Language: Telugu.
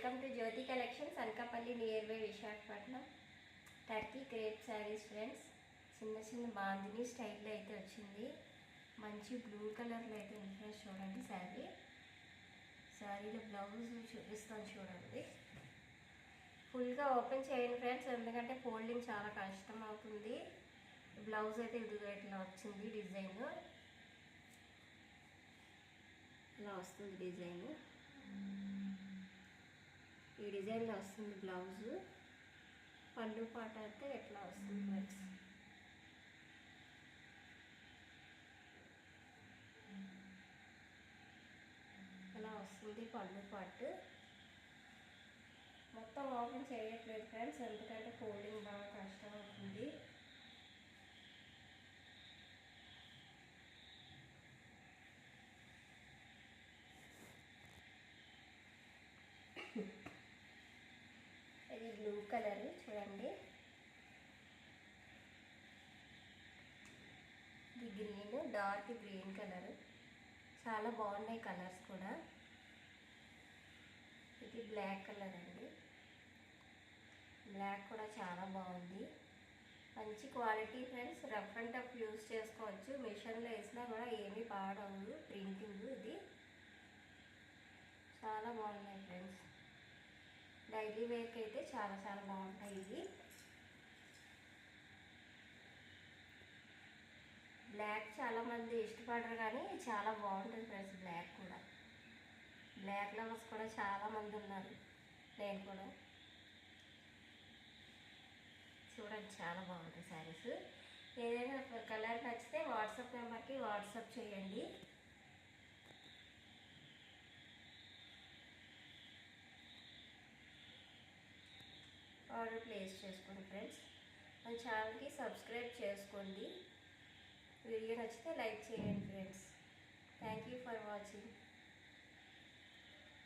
Welcome to Jyothi collections Anakapalli near by Visakhapatnam. Turkey crepe sarees friends. చిన్న చిన్న బాందిని స్టైల్లో అయితే వచ్చింది. మంచి బ్లూ కలర్లో అయితే ఉంది ఫ్రెండ్స్. చూడండి శారీలో బ్లౌజ్ చూపిస్తాను చూడండి. ఫుల్గా ఓపెన్ చేయండి ఫ్రెండ్స్, ఎందుకంటే ఫోల్డింగ్ చాలా కష్టం అవుతుంది. బ్లౌజ్ అయితే ఇదిగా ఇట్లా వచ్చింది డిజైన్. ఇలా వస్తుంది డిజైన్. ఈ డిజైన్లో వస్తుంది బ్లౌజ్. పళ్ళు పాట అయితే ఎట్లా వస్తుంది ఫ్రెండ్స్. ఇలా వస్తుంది పళ్ళు పాటు. మొత్తం ఓపెన్ చేయట్లేదు ఫ్రెండ్స్, ఎందుకంటే ఫోల్డింగ్ బాగా కష్టం అవుతుంది. ఇది బ్లూ కలర్ చూడండి. ఇది గ్రీన్, డార్క్ గ్రీన్ కలర్. చాలా బాగున్నాయి కలర్స్ కూడా. ఇది బ్లాక్ కలర్ అండి. బ్లాక్ కూడా చాలా బాగుంది. మంచి quality friends. Rough and tough use చేసుకోవచ్చు. మిషన్లో వేసినా కూడా ఏమీ పాడవు. ప్రింటింగ్ ఇది చాలా బాగున్నాయి ఫ్రెండ్స్. డైలీ వేర్కి అయితే చాలా చాలా బాగుంటాయి ఇవి. బ్లాక్ చాలామంది ఇష్టపడరు, కానీ చాలా బాగుంటుంది ఫ్రెండ్స్. బ్లాక్ కూడా, బ్లాక్ లవర్స్ కూడా చాలామంది ఉన్నారు. నేను కూడా. చూడండి చాలా బాగుంటాయి శారీస్. ఏదైనా కలర్ నచ్చితే వాట్సాప్ నెంబర్కి వాట్సాప్ చేయండి. ఆర్డర్ ప్లేస్ చేసుకోండి ఫ్రెండ్స్. మన ఛానల్కి సబ్స్క్రైబ్ చేసుకోండి. వీడియో నచ్చితే లైక్ చేయండి friends. Thank you for watching.